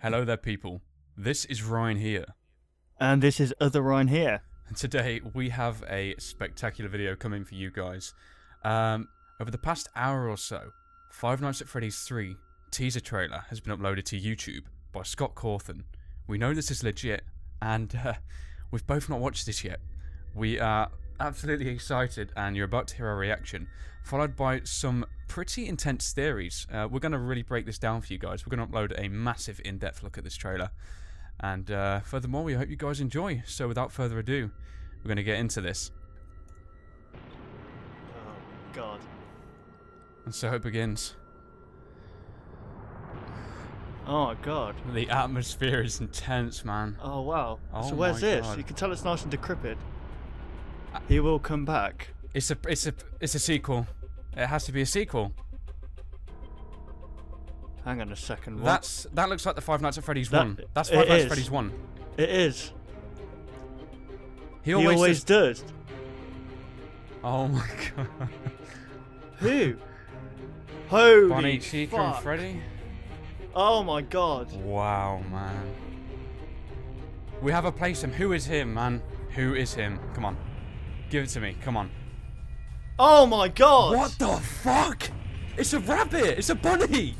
Hello there, people. This is Ryan here. And this is other Ryan here. And today we have a spectacular video coming for you guys. Over the past hour or so, Five Nights at Freddy's 3 teaser trailer has been uploaded to YouTube by Scott Cawthon. We know this is legit, and we've both not watched this yet. We are absolutely excited, and you're about to hear our reaction, followed by some pretty intense theories. We're going to really break this down for you guys. We're going to upload a massive in-depth look at this trailer. And furthermore, we hope you guys enjoy. So without further ado, we're going to get into this. Oh, God. And so it begins. Oh, my God. The atmosphere is intense, man. Oh, wow. Oh so where's my this? God. You can tell it's nice and decrepit. He will come back. It's a sequel. It has to be a sequel. Hang on a second. What? That looks like the Five Nights at Freddy's 1. That's it Five Nights at is. Freddy's 1. It is. He He always does. Oh my God. Who? Holy Bonnie, Chica, and fuck. Freddy. Oh my God. Wow, man. We have a place him. Who is him, man? Who is him? Come on. Give it to me. Come on. Oh my God. What the fuck? It's a rabbit. It's a bunny.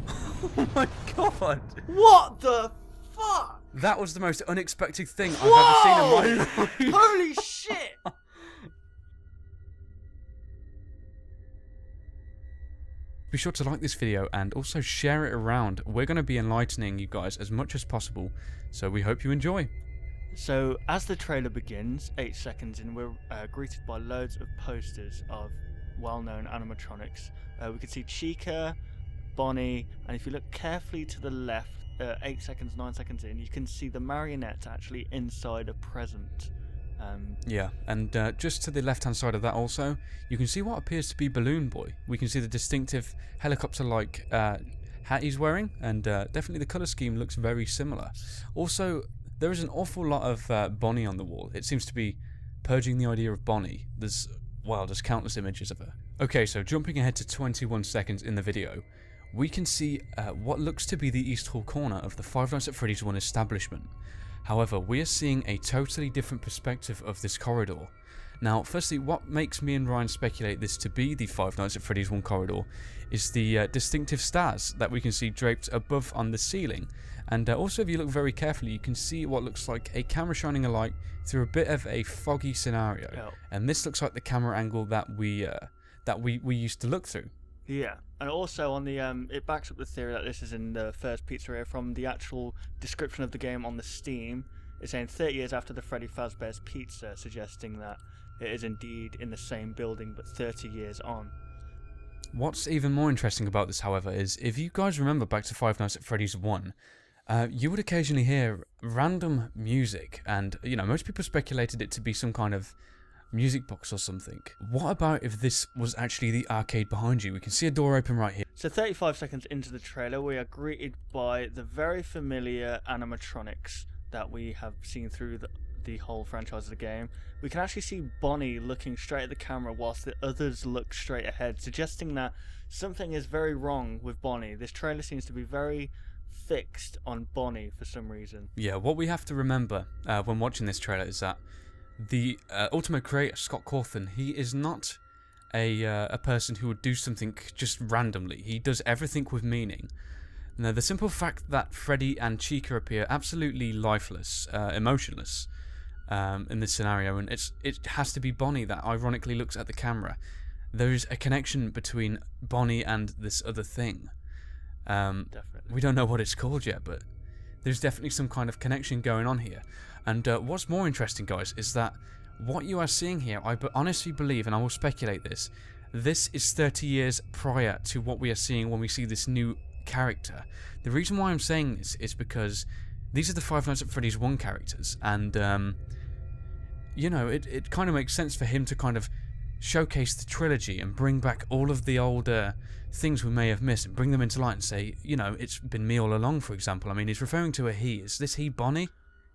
Oh my God. What the fuck? That was the most unexpected thing I've ever seen in my life. Holy shit. Be sure to like this video and also share it around. We're going to be enlightening you guys as much as possible, so we hope you enjoy. So, as the trailer begins, 8 seconds in, we're greeted by loads of posters of well-known animatronics. We can see Chica, Bonnie, and if you look carefully to the left, 8 seconds, 9 seconds in, you can see the marionettes actually inside a present. Yeah, and just to the left-hand side of that also, you can see what appears to be Balloon Boy. We can see the distinctive helicopter-like hat he's wearing, and definitely the colour scheme looks very similar. Also, there is an awful lot of Bonnie on the wall. It seems to be purging the idea of Bonnie. There's countless images of her. Okay, so jumping ahead to 21 seconds in the video, we can see what looks to be the East Hall corner of the Five Nights at Freddy's 1 establishment. However, we are seeing a totally different perspective of this corridor. Now, firstly, what makes me and Ryan speculate this to be the Five Nights at Freddy's 1 corridor is the distinctive stars that we can see draped above on the ceiling. And also, if you look very carefully, you can see what looks like a camera shining a light through a bit of a foggy scenario. Oh. And this looks like the camera angle that we used to look through. Yeah, and also on the it backs up the theory that this is in the first pizzeria from the actual description of the game on the Steam. It's saying 30 years after the Freddy Fazbear's Pizza, suggesting that it is indeed in the same building but 30 years on. What's even more interesting about this, however, is if you guys remember back to Five Nights at Freddy's 1, you would occasionally hear random music, and you know, most people speculated it to be some kind of music box or something. What about if this was actually the arcade behind you? We can see a door open right here. So 35 seconds into the trailer, we are greeted by the very familiar animatronics that we have seen through the whole franchise of the game. We can actually see Bonnie looking straight at the camera whilst the others look straight ahead, suggesting that something is very wrong with Bonnie. This trailer seems to be very fixed on Bonnie for some reason. Yeah, what we have to remember when watching this trailer is that the Ultimate creator, Scott Cawthon, he is not a person who would do something just randomly. He does everything with meaning. Now, the simple fact that Freddy and Chica appear absolutely lifeless, emotionless in this scenario, and it has to be Bonnie that ironically looks at the camera. There is a connection between Bonnie and this other thing. Definitely. We don't know what it's called yet, but there's definitely some kind of connection going on here. And what's more interesting, guys, is that what you are seeing here, I honestly believe, and I will speculate this is 30 years prior to what we are seeing when we see this new character. The reason why I'm saying this is because these are the Five Nights at Freddy's 1 characters, and you know, it kind of makes sense for him to kind of showcase the trilogy and bring back all of the older things we may have missed and bring them into light and say, you know, it's been me all along, for example. I mean, he's referring to a he. Is this he Bonnie?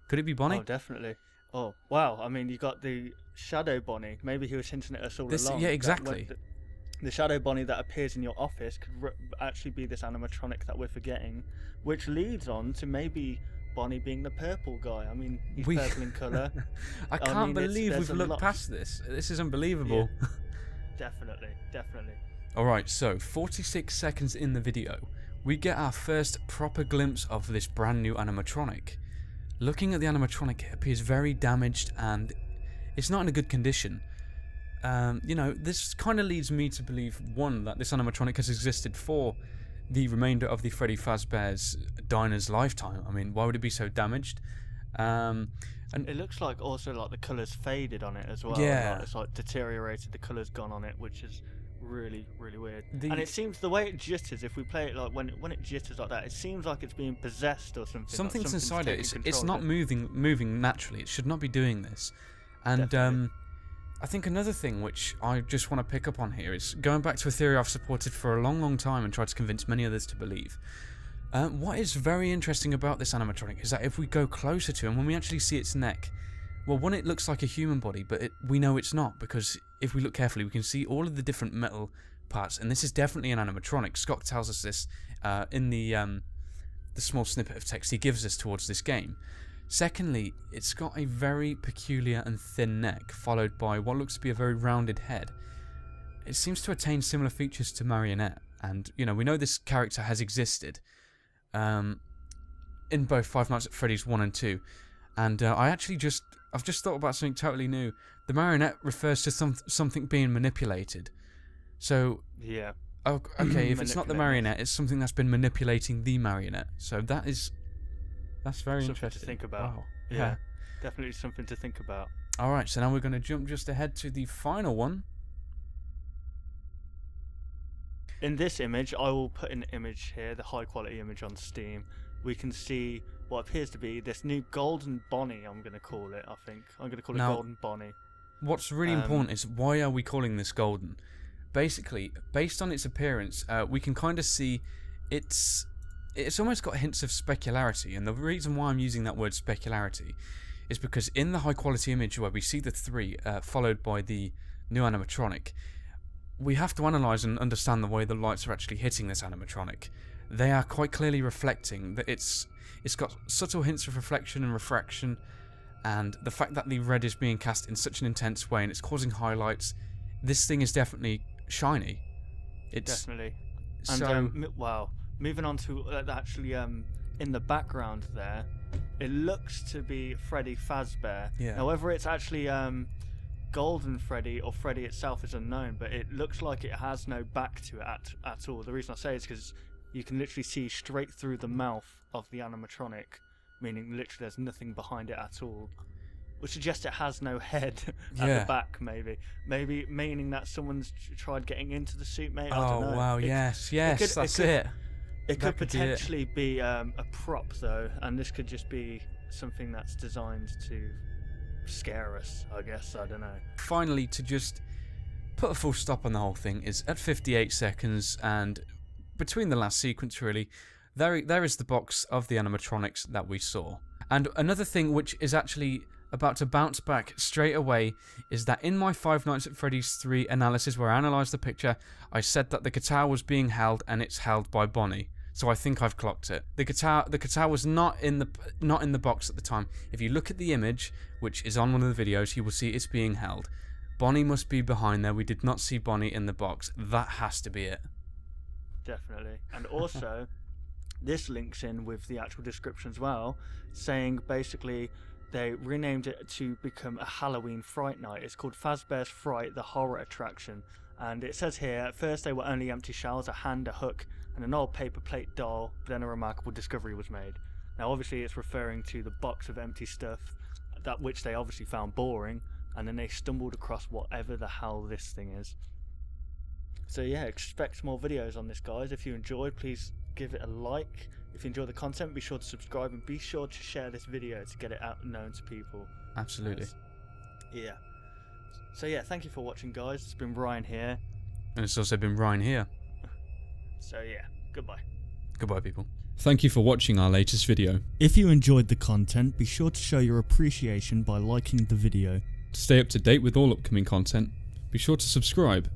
Could it be Bonnie? Oh, definitely. Oh, wow. I mean, you got the Shadow Bonnie. Maybe he was hinting at us all along. Yeah, exactly. the shadow Bonnie that appears in your office could actually be this animatronic that we're forgetting, which leads on to maybe Bonnie being the purple guy. I mean, he's purple in colour. I can't believe we've looked past this. This is unbelievable. Yeah, definitely. Alright, so 46 seconds in the video, we get our first proper glimpse of this brand new animatronic. Looking at the animatronic, it appears very damaged and it's not in a good condition. You know, this kind of leads me to believe, one, that this animatronic has existed for the remainder of the Freddy Fazbear's Diner's lifetime. I mean, why would it be so damaged? And it looks like also like the colour's faded on it as well. Yeah. Like it's like deteriorated, the colour's gone on it, which is really weird. And it seems the way it jitters, if we play it like when it jitters like that, it seems like it's being possessed or something. Something's inside it. It's not moving naturally. It should not be doing this. And I think another thing which I just want to pick up on here is going back to a theory I've supported for a long time and tried to convince many others to believe. What is very interesting about this animatronic is that if we go closer to him, when we actually see its neck, well, one, it looks like a human body, but we know it's not, because if we look carefully, we can see all of the different metal parts, and this is definitely an animatronic. Scott tells us this in the small snippet of text he gives us towards this game. Secondly, it's got a very peculiar and thin neck, followed by what looks to be a very rounded head. It seems to attain similar features to Marionette, and you know, we know this character has existed in both Five Nights at Freddy's 1 and 2, and I've just thought about something totally new. The Marionette refers to something being manipulated. So yeah, okay, if it's not the Marionette, it's something that's been manipulating the Marionette. So that's very interesting to think about. Wow. Yeah, definitely something to think about. Alright, so now we're going to jump just ahead to the final one. In this image, I will put an image here, the high quality image on Steam. We can see what appears to be this new golden Bonnie, I'm going to call it, I think. I'm going to call it Golden Bonnie. What's really important is, why are we calling this golden? Basically, based on its appearance, we can kind of see it's almost got hints of specularity, and the reason why I'm using that word specularity is because in the high quality image where we see the three followed by the new animatronic, we have to analyse and understand the way the lights are actually hitting this animatronic. They are quite clearly reflecting that it's got subtle hints of reflection and refraction, and the fact that the red is being cast in such an intense way and it's causing highlights. This thing is definitely shiny. It's definitely. So and wow. Moving on to actually in the background there, it looks to be Freddy Fazbear. Yeah. Now whether it's actually Golden Freddy or Freddy itself is unknown, but it looks like it has no back to it at all. The reason I say is because you can literally see straight through the mouth of the animatronic, meaning literally there's nothing behind it at all. Which suggests it has no head at the back, maybe meaning that someone's tried getting into the suit, mate. I don't know. Oh wow, yes, that's it. It could potentially be a prop though, and this could just be something that's designed to scare us, I guess. I don't know. Finally, to just put a full stop on the whole thing, is at 58 seconds, and between the last sequence really, there is the box of the animatronics that we saw. And another thing which is actually about to bounce back straight away is that in my Five Nights at Freddy's 3 analysis, where I analysed the picture, I said that the guitar was being held, and it's held by Bonnie. So I think I've clocked it. The guitar was not in the box at the time. If you look at the image, which is on one of the videos, you will see it's being held. Bonnie must be behind there. We did not see Bonnie in the box. That has to be it. Definitely. And also, this links in with the actual description as well, saying basically they renamed it to become a Halloween Fright Night. It's called Fazbear's Fright, the horror attraction. And it says here, at first they were only empty shells, a hand, a hook, and an old paper plate doll, but then a remarkable discovery was made. Now obviously it's referring to the box of empty stuff, that which they obviously found boring, and then they stumbled across whatever the hell this thing is. So yeah, expect more videos on this, guys. If you enjoyed, please give it a like. If you enjoy the content, be sure to subscribe, and be sure to share this video to get it out and known to people. Absolutely. Yeah. So yeah, thank you for watching, guys. It's been Ryan here. And it's also been Ryan here. So yeah, goodbye. Goodbye, people. Thank you for watching our latest video. If you enjoyed the content, be sure to show your appreciation by liking the video. To stay up to date with all upcoming content, be sure to subscribe